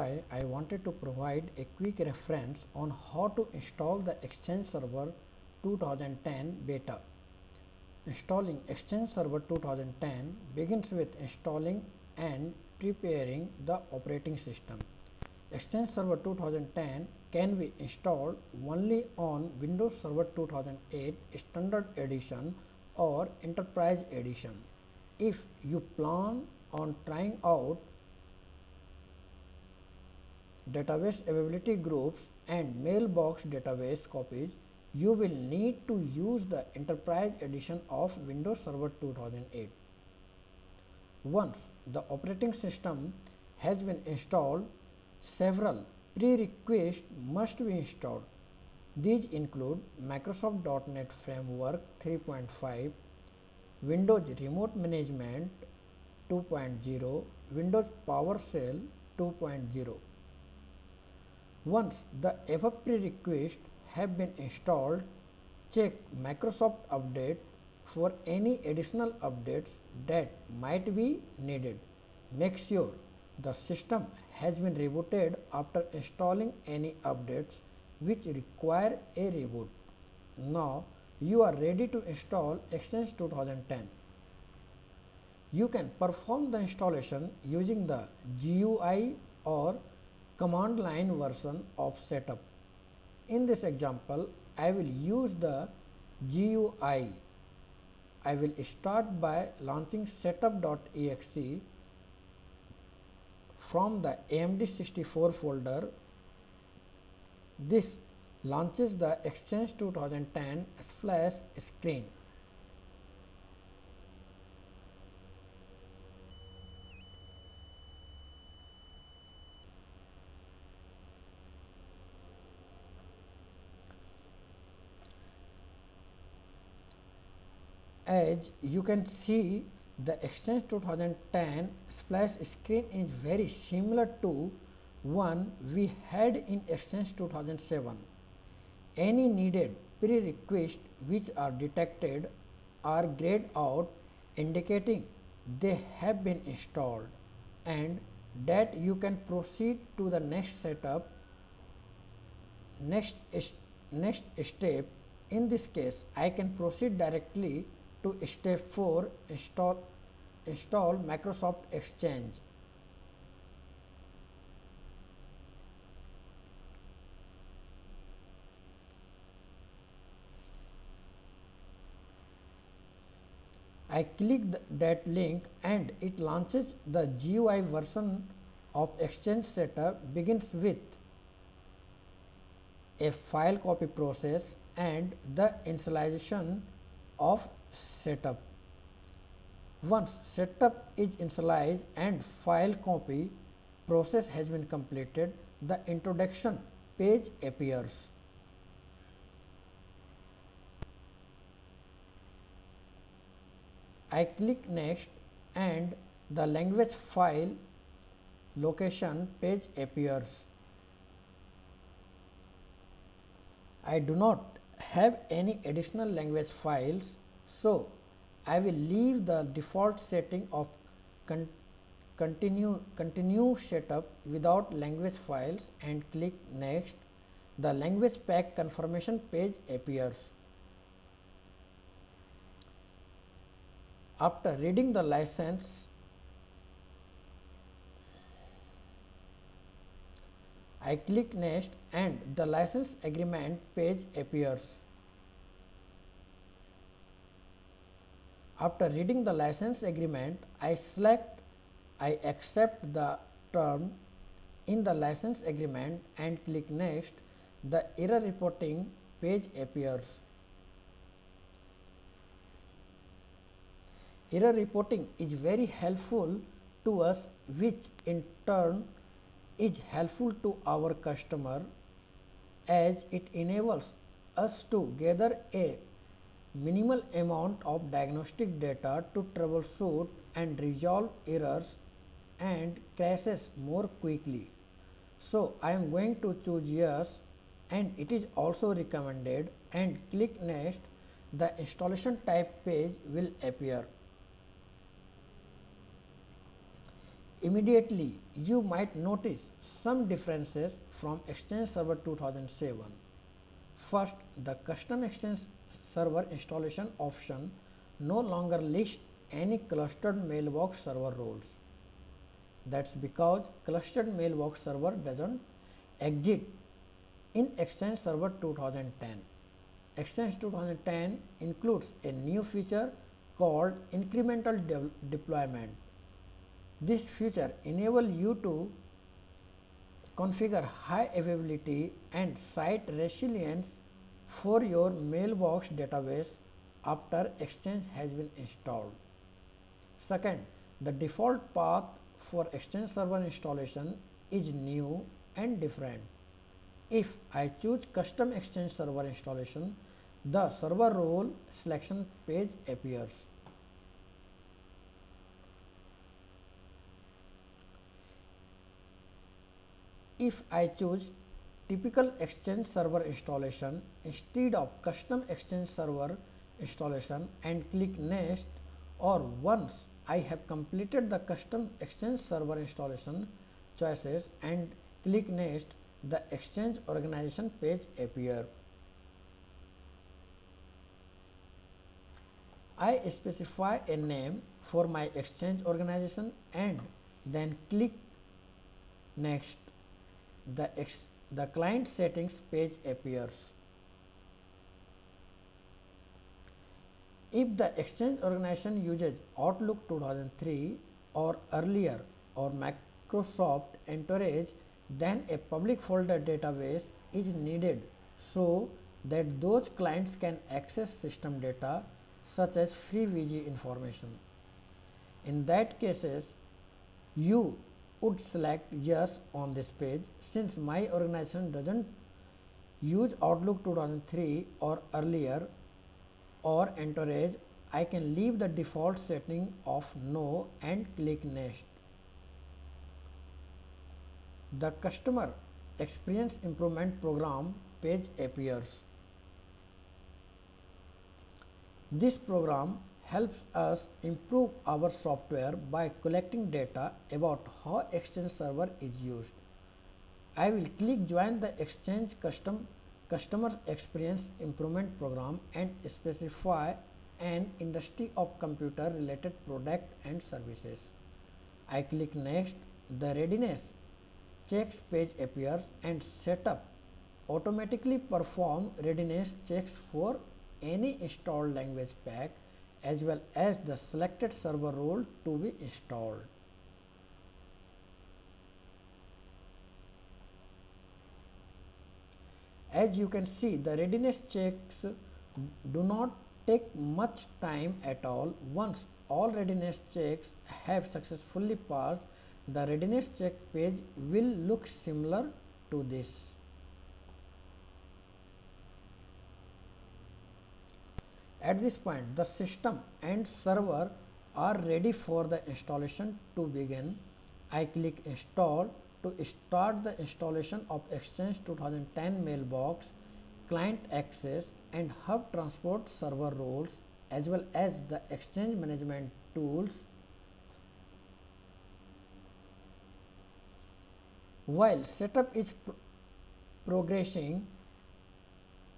why I wanted to provide a quick reference on how to install the Exchange Server 2010 beta. Installing Exchange Server 2010 begins with installing and preparing the operating system. Exchange Server 2010 can be installed only on Windows Server 2008 Standard Edition or Enterprise Edition. If you plan on trying out database availability groups and mailbox database copies, you will need to use the Enterprise Edition of Windows Server 2008. Once the operating system has been installed, several prerequisites must be installed. These include Microsoft .NET Framework 3.5, Windows Remote Management 2.0, Windows PowerShell 2.0. Once the above prerequisites have been installed, check Microsoft Update for any additional updates that might be needed. Make sure the system has been rebooted after installing any updates which require a reboot. Now you are ready to install Exchange 2010. You can perform the installation using the GUI or command line version of setup. In this example, I will use the GUI. I will start by launching setup.exe from the AMD64 folder. This launches the Exchange 2010 splash screen. As you can see, the Exchange 2010 splash screen is very similar to one we had in Exchange 2007. Any needed prerequisites which are detected are grayed out, indicating they have been installed and that you can proceed to the next setup. Next step. In this case, I can proceed directly to step 4, install Microsoft Exchange. I click that link and it launches. The GUI version of Exchange setup begins with a file copy process and the initialization of setup. Once setup is initialized and file copy process has been completed, the introduction page appears. I click next and the language file location page appears. I do not have any additional language files, so I will leave the default setting of continue setup without language files and click next. The language pack confirmation page appears. After reading the license, I click next and the license agreement page appears. After reading the license agreement, I accept the term in the license agreement and click next. The error reporting page appears. Error reporting is very helpful to us, which in turn is helpful to our customer, as it enables us to gather a minimal amount of diagnostic data to troubleshoot and resolve errors and crashes more quickly. So I am going to choose yes, and it is also recommended, and click next. The installation type page will appear. Immediately you might notice some differences from Exchange Server 2007. First, the custom Exchange Server installation option no longer lists any clustered mailbox server roles. That's because clustered mailbox server doesn't exist in Exchange Server 2010. Exchange 2010 includes a new feature called incremental deployment. This feature enables you to configure high availability and site resilience for your mailbox database after Exchange has been installed. Second, the default path for Exchange Server installation is new and different. If I choose custom Exchange Server installation, the server role selection page appears. If I choose typical Exchange Server installation instead of custom Exchange Server installation and click next, or once I have completed the custom Exchange Server installation choices and click next, the Exchange organization page appears. I specify a name for my Exchange organization and then click next. The client settings page appears. If the Exchange organization uses Outlook 2003 or earlier or Microsoft Entourage, then a public folder database is needed so that those clients can access system data such as free VG information. In that cases, you would select yes on this page. Since my organization doesn't use Outlook 2003 or earlier or Entourage, I can leave the default setting of no and click next. The Customer Experience Improvement Program page appears. This program helps us improve our software by collecting data about how Exchange Server is used. I will click join the Exchange Customer Experience Improvement Program and specify an industry of computer related product and services. I click next. The readiness checks page appears and setup automatically perform readiness checks for any installed language pack as well as the selected server role to be installed. As you can see, the readiness checks do not take much time at all. Once all readiness checks have successfully passed, the readiness check page will look similar to this. At this point, the system and server are ready for the installation to begin. I click install to start the installation of Exchange 2010 mailbox, client access and hub transport server roles as well as the Exchange management tools. While setup is progressing,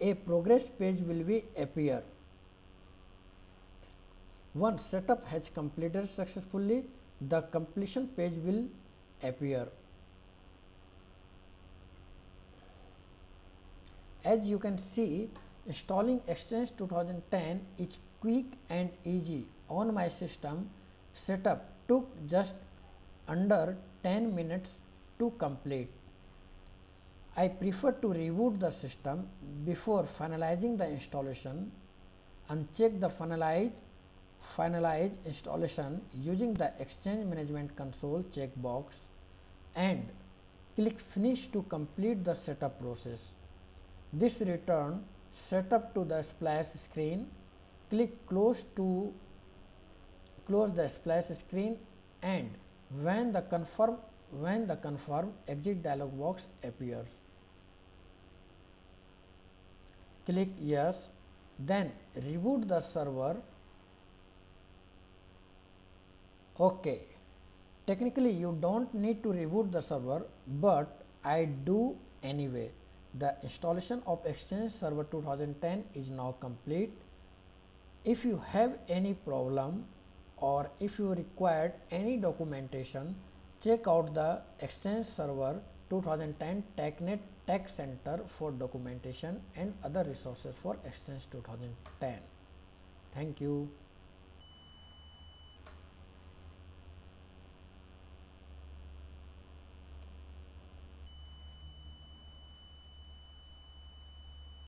a progress page will appear. Once setup has completed successfully, the completion page will appear. As you can see, installing Exchange 2010 is quick and easy. On my system, setup took just under 10 minutes to complete. I prefer to reboot the system before finalizing the installation. Uncheck the finalize installation using the Exchange Management Console checkbox and click Finish to complete the setup process. This returns setup to the splash screen. Click close to close the splash screen and when the confirm exit dialog box appears, click yes, then reboot the server. Okay, technically you don't need to reboot the server, but I do anyway. The installation of Exchange Server 2010 is now complete. If you have any problem or if you required any documentation, check out the Exchange Server 2010 TechNet Tech Center for documentation and other resources for Exchange 2010. Thank you.